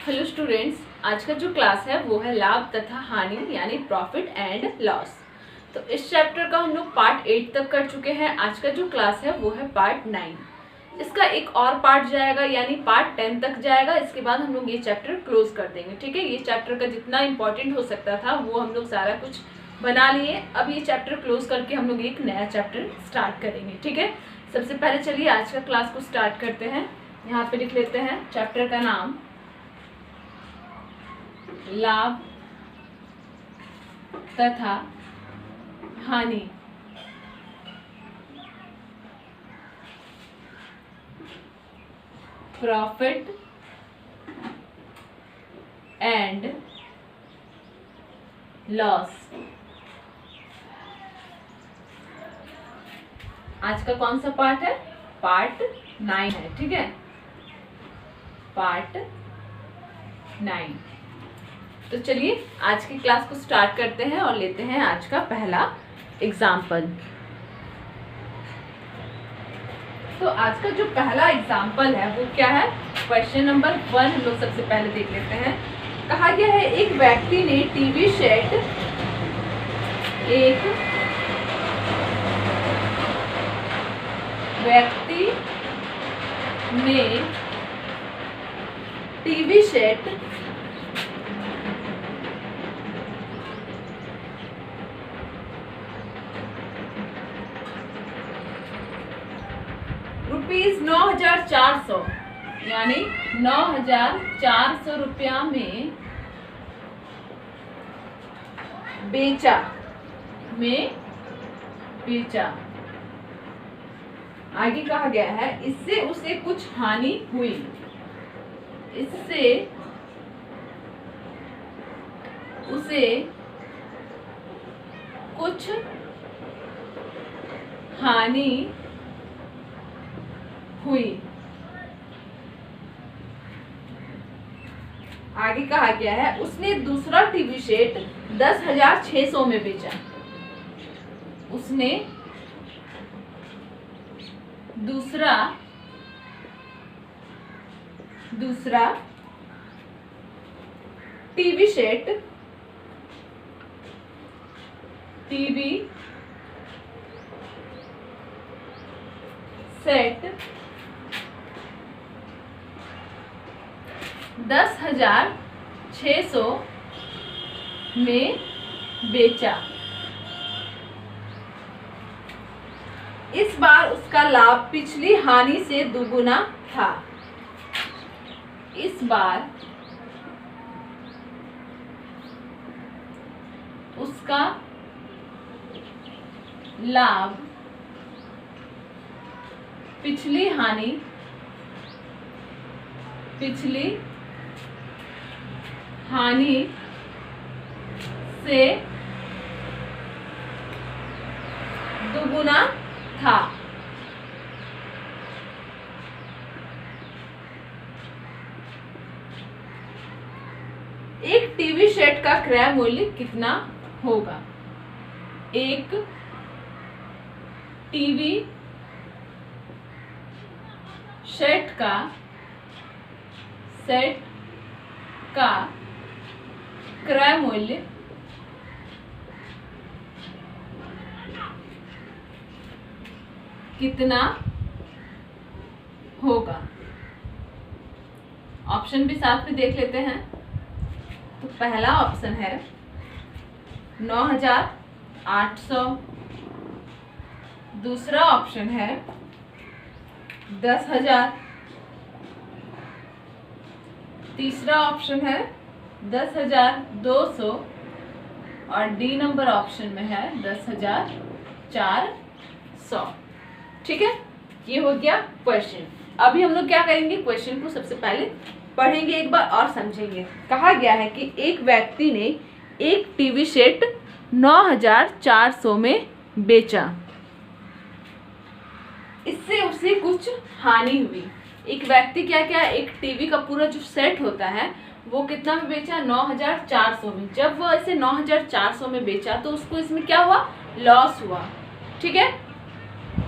Hello students, आज का जो क्लास है वो है लाभ तथा हानि यानी प्रॉफिट एंड लॉस। तो इस चैप्टर का हम लोग पार्ट 8 तक कर चुके हैं। आज का जो क्लास है वो है पार्ट 9। इसका एक और पार्ट जाएगा यानी पार्ट 10 तक जाएगा। इसके बाद हम लोग ये चैप्टर क्लोज कर देंगे। ठीक है, ये चैप्टर का जितना इंपॉर्टेंट हो सकता था वो हम लोग सारा कुछ बना लिए। अब ये चैप्टर क्लोज करके हम लोग एक नया चैप्टर स्टार्ट करेंगे। ठीक है, सबसे पहले चलिए आज का क्लास को स्टार्ट करते हैं। यहाँ पे लिख लेते हैं चैप्टर का नाम लाभ तथा हानि। Profit and loss. आज का कौन सा पार्ट है? पार्ट 9 है। ठीक है, पार्ट 9। तो चलिए आज की क्लास को स्टार्ट करते हैं और लेते हैं आज का पहला एग्जाम्पल। तो आज का जो पहला एग्जाम्पल है वो क्या है? क्वेश्चन नंबर 1 हम लोग सबसे पहले देख लेते हैं। कहा गया है एक व्यक्ति ने टीवी सेट रुपीज 9,400 यानी 9,400 रुपया में बेचा। आगे कहा गया है इससे उसे कुछ हानि हुई। कुछ हानि हुई। आगे कहा गया है उसने दूसरा टीवी सेट 10,600 में बेचा। उसने दूसरा टीवी सेट 10,600 में बेचा। इस बार उसका लाभ पिछली हानि से दुगुना था। इस बार उसका लाभ पिछली हानि से दुगुना था। एक टीवी सेट का क्रय मूल्य कितना होगा? एक टीवी सेट का क्रय मूल्य कितना होगा? ऑप्शन भी साथ में देख लेते हैं। तो पहला ऑप्शन है 9,800। दूसरा ऑप्शन है 10,000। तीसरा ऑप्शन है 10,200 और डी नंबर ऑप्शन में है 10,400। ठीक है, ये हो गया क्वेश्चन। अभी हम लोग क्या करेंगे, क्वेश्चन को सबसे पहले पढ़ेंगे एक बार और समझेंगे। कहा गया है कि एक व्यक्ति ने एक टीवी सेट 9,400 में बेचा। इससे उसे कुछ हानि हुई। एक व्यक्ति एक टीवी का पूरा जो सेट होता है वो कितना में बेचा? 9,400 में। जब वो इसे 9,400 में बेचा तो उसको इसमें क्या हुआ? लॉस हुआ। ठीक है,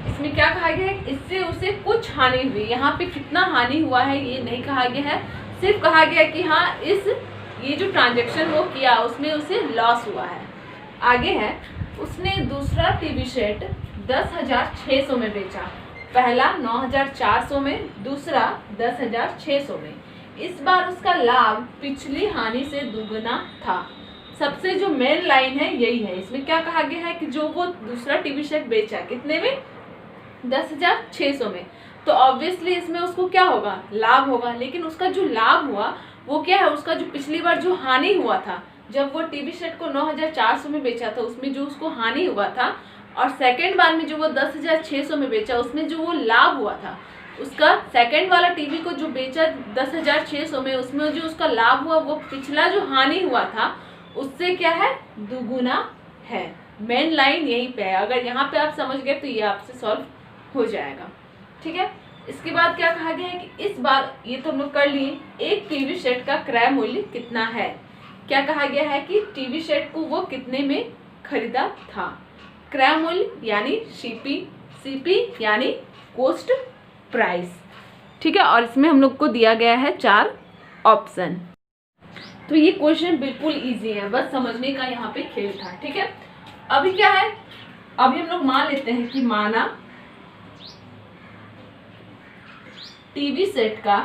इसमें क्या कहा गया है? इससे उसे कुछ हानि हुई। यहाँ पे कितना हानि हुआ है ये नहीं कहा गया है, सिर्फ कहा गया कि हाँ ये जो ट्रांजेक्शन वो किया उसमें उसे लॉस हुआ है। आगे है, उसने दूसरा टीवी सेट 10,600 में बेचा, पहला 9,400 में, दूसरा 10,600 में। इस बार उसका लाभ पिछली हानि से दुगना था। सबसे जो मेन लाइन है यही है। इसमें क्या कहा गया है कि जो वो दूसरा टीवी सेट बेचा कितने में, 10,600 में, तो ऑब्वियसली इसमें उसको क्या होगा, लाभ होगा। लेकिन उसका जो लाभ हुआ वो क्या है, उसका जो पिछली बार जो हानि हुआ था, जब वो टीवी सेट को 9,400 में बेचा था उसमें जो उसको हानि हुआ था, और सेकेंड बार में जो वो 10,600 में बेचा उसमें जो वो लाभ हुआ था, उसका सेकेंड वाला टीवी को जो बेचा 10,600 में, उसमें जो उसका लाभ हुआ वो पिछला जो हानि हुआ था उससे क्या है, दुगुना है। मेन लाइन यहीं पे है। अगर यहाँ पे आप समझ गए तो ये आपसे सॉल्व हो जाएगा। ठीक है, इसके बाद क्या कहा गया है कि इस बार, ये तो हम लोग कर लिए, एक टीवी सेट का क्रय मूल्य कितना है। क्या कहा गया है कि टीवी सेट को वो कितने में खरीदा था। क्रय मूल्य यानी सीपी यानी कॉस्ट प्राइस। ठीक है, और इसमें हम लोग को दिया गया है 4 ऑप्शन। तो ये क्वेश्चन बिल्कुल इजी है, बस समझने का यहाँ पे खेल था। ठीक है, अभी क्या है, अभी हम लोग मान लेते हैं कि माना टीवी सेट का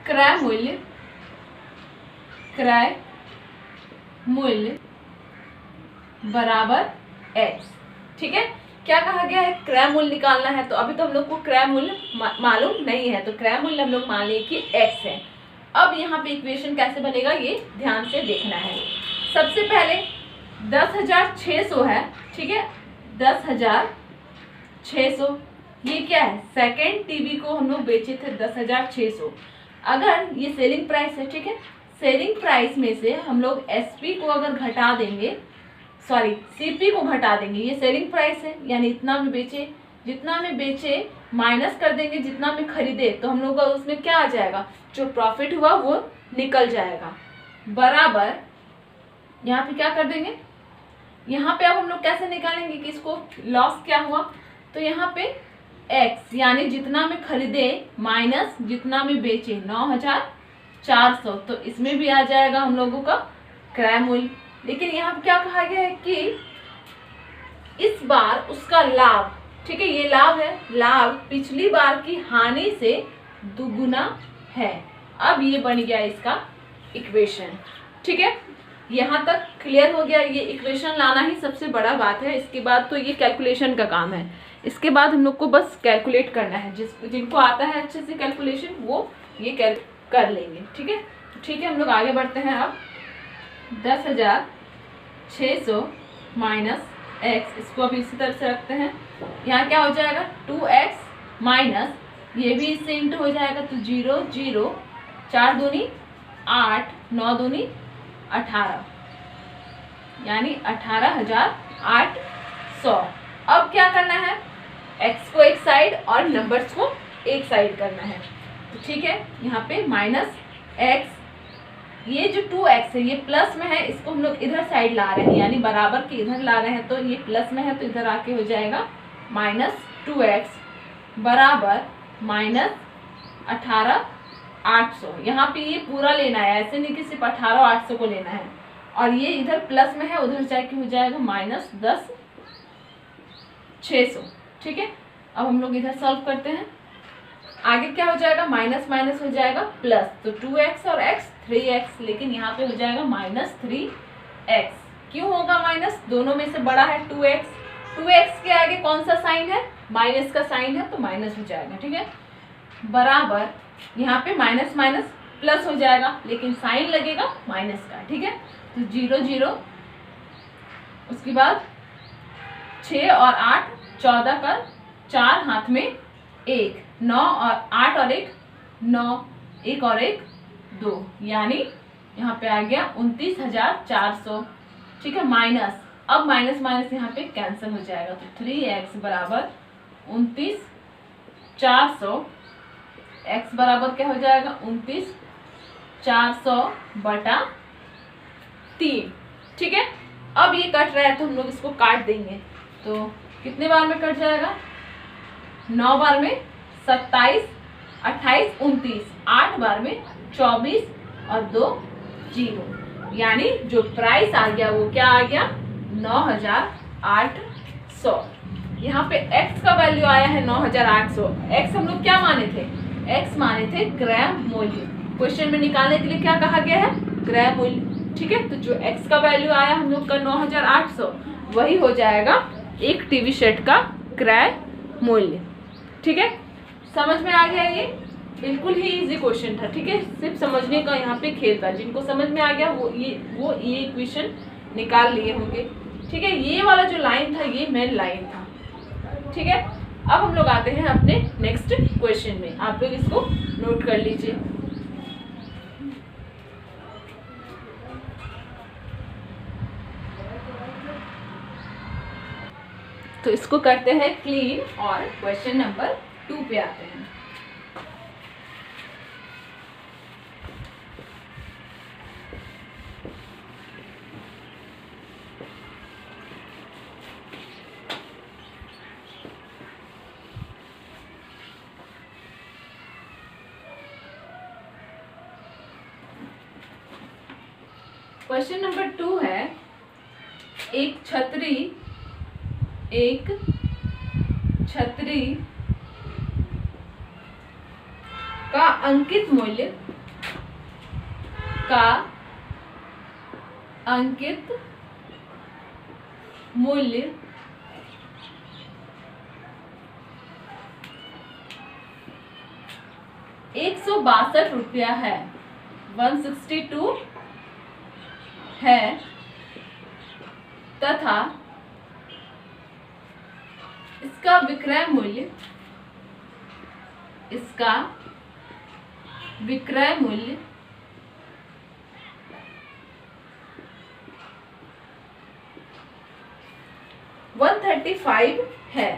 क्रय मूल्य बराबर x। ठीक है, क्या कहा गया है, क्रय मूल्य निकालना है। तो अभी तो हम लोग को क्रय मूल्य मालूम नहीं है, तो क्रय मूल्य हम लोग मान लिए कि x है। अब यहाँ पे इक्वेशन कैसे बनेगा ये ध्यान से देखना है। सबसे पहले 10,600 है। ठीक है, 10,600 ये क्या है, सेकेंड टीवी को हम लोग बेचे थे 10,600। अगर ये सेलिंग प्राइस है, ठीक है, सेलिंग प्राइस में से हम लोग एसपी को अगर घटा देंगे, सॉरी सीपी को घटा देंगे, ये सेलिंग प्राइस है यानी इतना में बेचे, जितना में बेचे माइनस कर देंगे जितना में खरीदे, तो हम लोग का उसमें क्या आ जाएगा, जो प्रॉफिट हुआ वो निकल जाएगा, बराबर यहाँ पे क्या कर देंगे, यहाँ पे अब हम लोग कैसे निकालेंगे कि इसको लॉस क्या हुआ, तो यहाँ पे x यानी जितना में खरीदे माइनस जितना में बेचे 9,400, तो इसमें भी आ जाएगा हम लोगों का क्रय मूल्य। लेकिन यहाँ पे क्या कहा गया है कि इस बार उसका लाभ, ठीक है, ये लाभ है, लाभ पिछली बार की हानि से दुगुना है। अब ये बन गया इसका इक्वेशन। ठीक है, यहाँ तक क्लियर हो गया। ये इक्वेशन लाना ही सबसे बड़ा बात है, इसके बाद तो ये कैलकुलेशन का काम है। इसके बाद हम लोग को बस कैलकुलेट करना है, जिनको आता है अच्छे से कैलकुलेशन वो ये कर लेंगे। ठीक है, ठीक है, हम लोग आगे बढ़ते हैं। अब 10,600 माइनस x, इसको अभी इसी तरह से रखते हैं। यहाँ क्या हो जाएगा, 2x माइनस ये भी इससे इंटू हो जाएगा, तो 0 0, 4 दूनी 8, 9 दूनी 18, यानी 18,800। अब क्या करना है, x को एक साइड और नंबर्स को एक साइड करना है। तो ठीक है, यहाँ पे माइनस x, ये जो 2x है ये प्लस में है, इसको हम लोग इधर साइड ला रहे हैं यानी बराबर के इधर ला रहे हैं, तो ये प्लस में है तो इधर आके हो जाएगा माइनस 2x बराबर माइनस 18,800। यहाँ पे ये पूरा लेना है, ऐसे नहीं कि सिर्फ 18,800 को लेना है, और ये इधर प्लस में है उधर जाके हो जाएगा माइनस 10,600। ठीक है, अब हम लोग इधर सॉल्व करते हैं। आगे क्या हो जाएगा, माइनस माइनस हो जाएगा प्लस, तो 2x और x 3x, लेकिन यहाँ पे हो जाएगा माइनस 3x। क्यों होगा माइनस, दोनों में से बड़ा है 2x, 2x के आगे कौन सा साइन है, माइनस का साइन है, तो माइनस हो जाएगा। ठीक है, बराबर यहाँ पे माइनस माइनस प्लस हो जाएगा, लेकिन साइन लगेगा माइनस का। ठीक है, तो 0 0, उसके बाद 6 और 8 14 का 4 हाथ में 1, 9 और 8 और 1 9, 1 और 1 2, यानी यहाँ पे आ गया 29,400। ठीक है, माइनस, अब माइनस माइनस यहाँ पे कैंसिल हो जाएगा, तो 3x बराबर 29,400, x बराबर क्या हो जाएगा 29,400 बटा 3। ठीक है, अब ये कट रहा है तो हम लोग इसको काट देंगे। तो कितने बार में कट जाएगा? 9 बार में 27, 28, 29, 8 बार में 24 और 2 0, यानी जो प्राइस आ गया वो क्या आ गया? 9800। यहाँ पे x का वैल्यू आया है 9800। x हम लोग क्या माने थे? x माने थे क्रय मूल्य। क्वेश्चन में निकालने के लिए क्या कहा गया है? क्रय मूल्य। ठीक है, तो जो x का वैल्यू आया हम लोग का 9800, वही हो जाएगा एक टीवी सेट का क्रय मूल्य। ठीक है, समझ में आ गया? ये बिल्कुल ही इजी क्वेश्चन था। ठीक है, सिर्फ समझने का यहाँ पे खेल था। जिनको समझ में आ गया वो ये इक्वेशन निकाल लिए होंगे। ठीक है, ये वाला जो लाइन था ये मेन लाइन था। ठीक है, अब हम लोग आते हैं अपने नेक्स्ट क्वेश्चन में। आप लोग इसको नोट कर लीजिए। तो इसको करते हैं क्लीन और क्वेश्चन नंबर 2 पे आते हैं। क्वेश्चन नंबर 2 है, एक छतरी का अंकित मूल्य ₹162 है, 162 है, तथा इसका विक्रय मूल्य $135 है,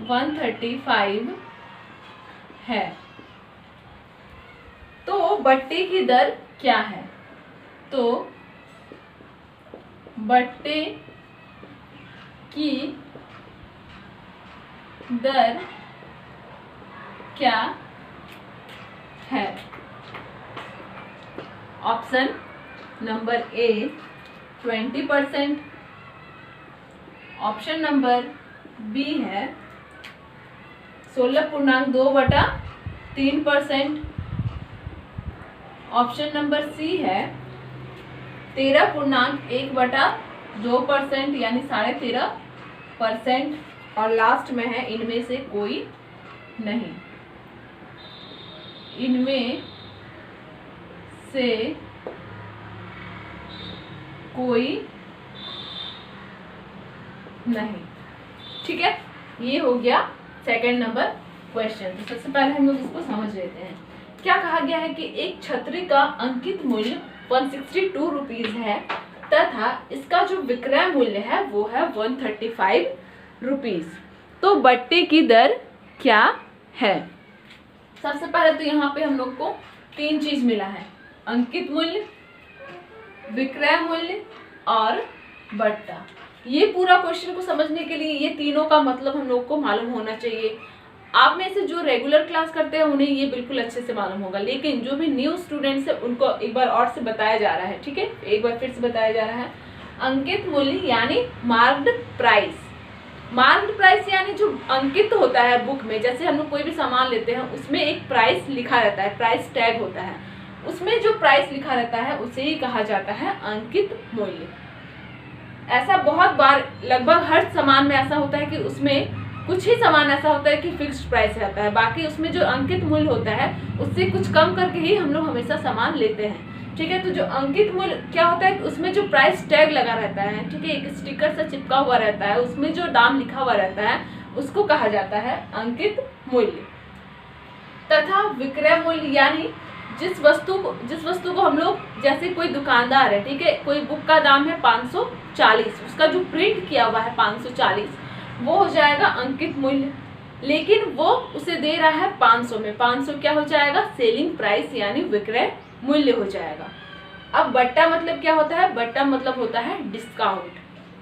135 है। तो बट्टे की दर क्या है? तो बट्टे की दर क्या है? Option number A 20%, option number B है 16.2/3%, ऑप्शन नंबर सी है 13.1/2% यानी 13.5%, और लास्ट में है इनमें से कोई नहीं। इनमें से कोई नहीं। ठीक है, ये हो गया सेकंड नंबर क्वेश्चन। तो सबसे पहले हम लोग इसको समझ लेते हैं। क्या कहा गया है कि एक छतरी का अंकित मूल्य 162 रुपीज है तथा इसका जो विक्रय मूल्य है वो है 135 रुपीज। तो बट्टे की दर क्या है? सबसे पहले तो यहाँ पे हम लोग को 3 चीज मिला है, अंकित मूल्य, विक्रय मूल्य और बट्टा। ये पूरा क्वेश्चन को समझने के लिए ये तीनों का मतलब हम लोग को मालूम होना चाहिए। आप में से जो रेगुलर क्लास करते हैं उन्हें ये बिल्कुल अच्छे से मालूम होगा, लेकिन जो भी न्यू स्टूडेंट्स है उनको एक बार और से बताया जा रहा है। ठीक है, एक बार फिर से बताया जा रहा है। अंकित मूल्य यानी मार्क्ड प्राइस। मार्क्ड प्राइस यानी जो अंकित होता है बुक में, जैसे हम लोग कोई भी सामान लेते हैं उसमें एक प्राइस लिखा रहता है, प्राइस टैग होता है, उसमें जो प्राइस लिखा रहता है उसे ही कहा जाता है अंकित मूल्य। ऐसा बहुत बार लगभग हर सामान में ऐसा होता है कि उसमें कुछ ही सामान ऐसा होता है कि फिक्स्ड प्राइस रहता है, बाकी उसमें जो अंकित मूल्य होता है उससे कुछ कम करके ही हम लोग हमेशा सामान लेते हैं। ठीक है, तो जो अंकित मूल्य क्या होता है, उसमें जो प्राइस टैग लगा रहता है, ठीक है, एक स्टिकर से चिपका हुआ रहता है, उसमें जो दाम लिखा हुआ रहता है उसको कहा जाता है अंकित मूल्य। तथा विक्रय मूल्य यानी जिस वस्तु को हम लोग, जैसे कोई दुकानदार है, ठीक है, कोई बुक का दाम है 540, उसका जो प्रिंट किया हुआ है 540, वो हो जाएगा अंकित मूल्य, लेकिन वो उसे दे रहा है 500 में। 500 क्या हो जाएगा? सेलिंग प्राइस यानी विक्रय मूल्य हो जाएगा। अब बट्टा मतलब क्या होता है? बट्टा मतलब होता है डिस्काउंट।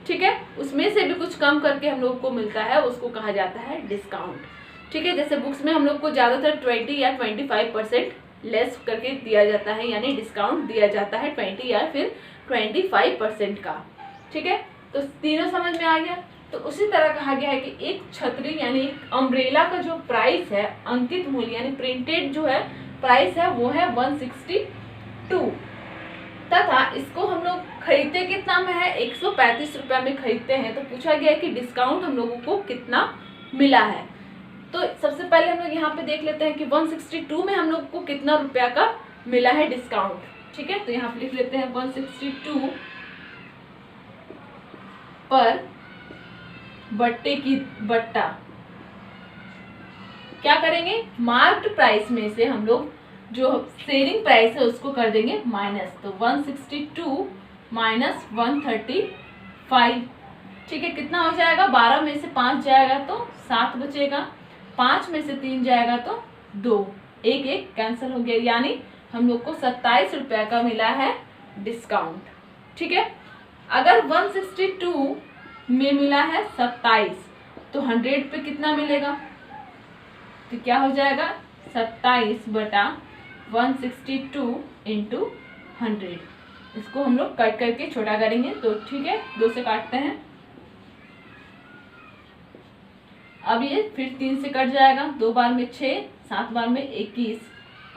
ठीक है, उसमें से भी कुछ कम करके हम लोग को मिलता है, उसको कहा जाता है डिस्काउंट। ठीक है, जैसे बुक्स में हम लोग को ज़्यादातर 20 या 25% लेस करके दिया जाता है, यानी डिस्काउंट दिया जाता है 20 या फिर 25% का। ठीक है, तो तीनों समझ में आ गया। तो उसी तरह कहा गया है कि एक छतरी यानी एक अम्ब्रेला का जो प्राइस है, अंकित मूल्य यानी प्रिंटेड जो है प्राइस है, वो है 162 तथा इसको हम लोग खरीदते कितना में है, 135 रुपया में खरीदते हैं। तो पूछा गया है कि डिस्काउंट हम लोगों को कितना मिला है। तो सबसे पहले हम लोग यहाँ पे देख लेते हैं कि 162 में हम लोग को कितना रुपया का मिला है डिस्काउंट। ठीक है, तो यहाँ पे लिख लेते हैं 162 पर बट्टे की बट्टा क्या करेंगे, मार्क्ड प्राइस में से हम लोग जो सेलिंग प्राइस है उसको कर देंगे माइनस। तो 162 माइनस 135। ठीक है, कितना हो जाएगा, 12 में से 5 जाएगा तो 7 बचेगा, 5 में से 3 जाएगा तो 2, एक एक कैंसिल हो गया, यानी हम लोग को 27 रुपया का मिला है डिस्काउंट। ठीक है, अगर 162 में मिला है 27 तो 100 पे कितना मिलेगा, तो क्या हो जाएगा 27 बटा 162 इंटू 100। इसको हम लोग कट करके छोटा करेंगे तो ठीक है, 2 से काटते हैं। अब ये फिर 3 से कट जाएगा, 2 बार में 6, 7 बार में 21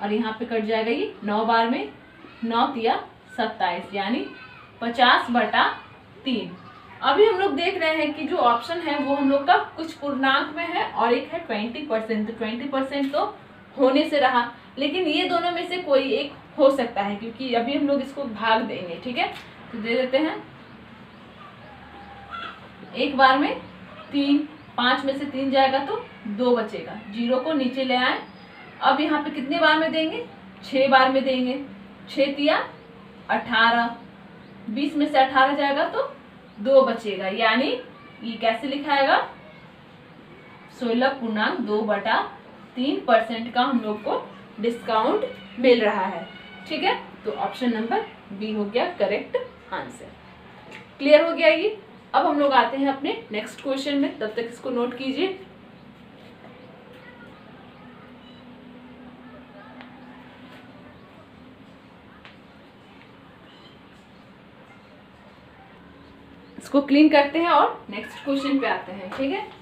और यहाँ पे कट जाएगा ये 9 बार में 9 तिया 27, यानी 50 बटा 3। अभी हम लोग देख रहे हैं कि जो ऑप्शन है वो हम लोग का कुछ पूर्णांक में है और एक है 20%। तो 20% तो होने से रहा, लेकिन ये दोनों में से कोई एक हो सकता है, क्योंकि अभी हम लोग इसको भाग देंगे। ठीक है, तो दे देते हैं, एक बार में 3, 5 में से 3 जाएगा तो 2 बचेगा, 0 को नीचे ले आए। अब यहाँ पे कितने बार में देंगे, 6 बार में देंगे, 6 तिया 18, 20 में से 18 जाएगा तो 2 बचेगा, यानी ये कैसे लिखाएगा, 16.2 बटा 3% का हम लोग को डिस्काउंट मिल रहा है। ठीक है, तो ऑप्शन नंबर बी हो गया करेक्ट आंसर। क्लियर हो गया ये। अब हम लोग आते हैं अपने नेक्स्ट क्वेश्चन में, तब तक इसको नोट कीजिए। इसको क्लीन करते हैं और नेक्स्ट क्वेश्चन पे आते हैं। ठीक है,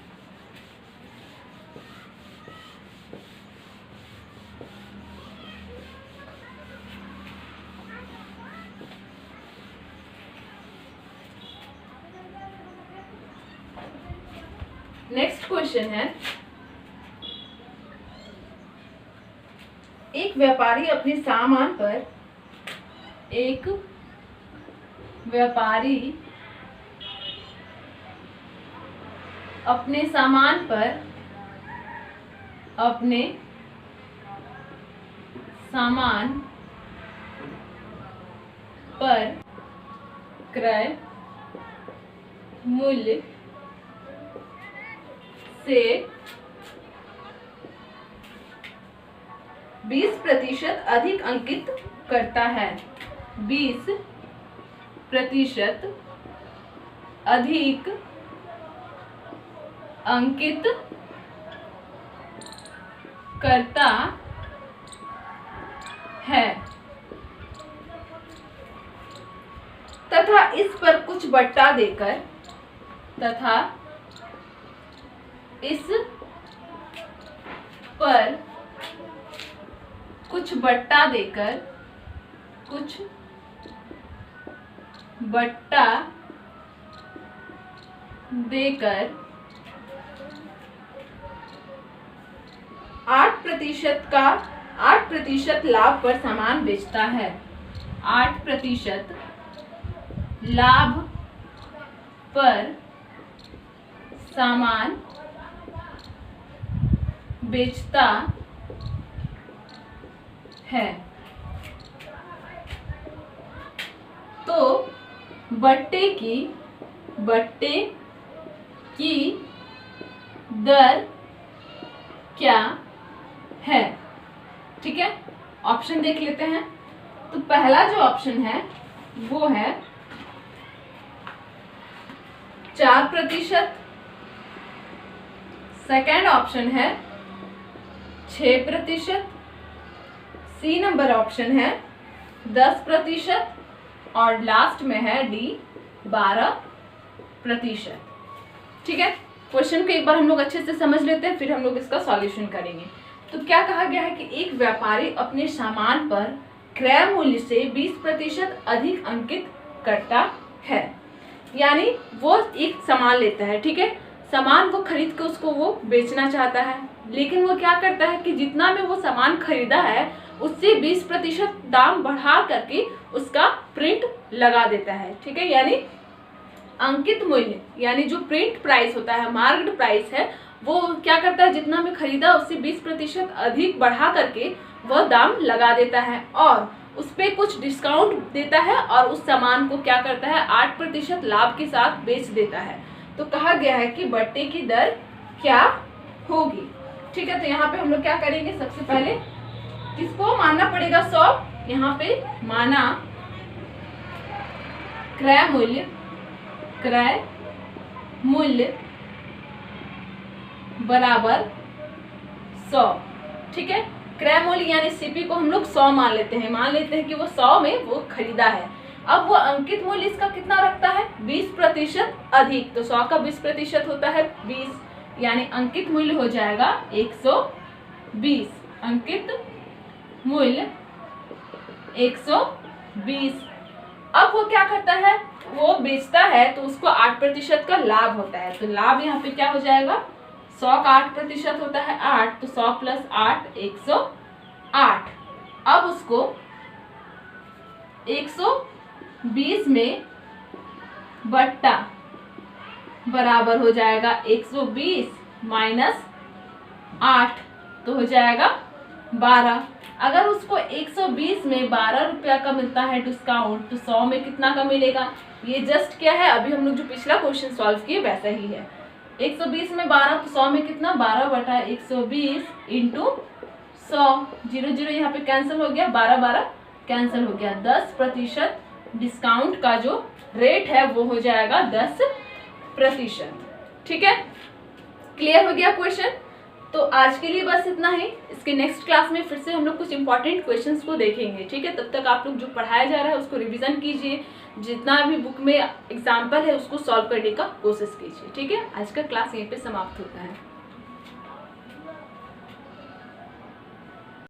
नेक्स्ट क्वेश्चन है, एक व्यापारी अपने सामान पर क्रय मूल्य से 20% अधिक अंकित करता है, 20% अधिक अंकित करता है तथा इस पर कुछ बट्टा देकर कुछ बट्टा देकर 8% लाभ पर सामान बेचता है, 8% लाभ पर सामान बेचता है, तो बट्टे की दर क्या है। ठीक है, ऑप्शन देख लेते हैं। तो पहला जो ऑप्शन है वो है 4%। सेकेंड ऑप्शन है 6%। सी नंबर ऑप्शन है 10% और लास्ट में है डी 12%। ठीक है, क्वेश्चन को एक बार हम लोग अच्छे से समझ लेते हैं, फिर हम लोग इसका सॉल्यूशन करेंगे। तो क्या कहा गया है कि एक व्यापारी अपने सामान पर क्रय मूल्य से 20% अधिक अंकित करता है। यानी वो एक सामान लेता है, ठीक है, सामान वो खरीद के उसको वो बेचना चाहता है, लेकिन वो क्या करता है कि जितना में वो सामान खरीदा है उससे 20% दाम बढ़ा करके उसका प्रिंट लगा देता है। ठीक है, यानी अंकित मूल्य यानी जो प्रिंट प्राइस होता है, मार्क्ड प्राइस है, वो क्या करता है जितना में खरीदा उससे 20% अधिक बढ़ा करके वह दाम लगा देता है और उस पर कुछ डिस्काउंट देता है और उस सामान को क्या करता है 8% लाभ के साथ बेच देता है। तो कहा गया है कि बढ़ते की दर क्या होगी। ठीक है, तो यहाँ पे हम लोग क्या करेंगे, सबसे पहले किसको मानना पड़ेगा 100, यहाँ पे माना क्रय मूल्य बराबर 100। ठीक है, क्रय मूल्य यानी सीपी को हम लोग 100 मान लेते हैं कि वो 100 में वो खरीदा है। अब वो अंकित मूल्य इसका कितना रखता है 20% अधिक, तो 100 का 20% होता है 20, यानी अंकित मूल्य हो जाएगा 120। अंकित मूल्य 120। अब वो क्या करता है, वो बेचता है तो उसको 8% का लाभ होता है। तो लाभ यहाँ पे क्या हो जाएगा, 100 का 8% होता है 8, तो 100 प्लस 8 108। अब उसको 120 में बट्टा बराबर हो जाएगा 120 माइनस 8, तो हो जाएगा 12। अगर उसको 120 में 12 रुपया का मिलता है डिस्काउंट, तो 100 में कितना का मिलेगा। ये जस्ट क्या है, अभी हम लोग जो पिछला क्वेश्चन सॉल्व किए वैसा ही है। 120 में 12 तो 100 में कितना 12 बटा 120 इंटू 100, 0 0 यहाँ पे कैंसिल हो गया, 12 12 कैंसिल हो गया। 10% डिस्काउंट का जो रेट है वो हो जाएगा 10%। ठीक है, क्लियर हो गया क्वेश्चन। तो आज के लिए बस इतना ही। इसके नेक्स्ट क्लास में फिर से हम लोग कुछ इंपॉर्टेंट क्वेश्चंस को देखेंगे। ठीक है, तब तक आप लोग जो पढ़ाया जा रहा है उसको रिवीजन कीजिए, जितना भी बुक में एग्जाम्पल है उसको सॉल्व करने का कोशिश कीजिए। ठीक है, आज का क्लास यहीं पे समाप्त होता है।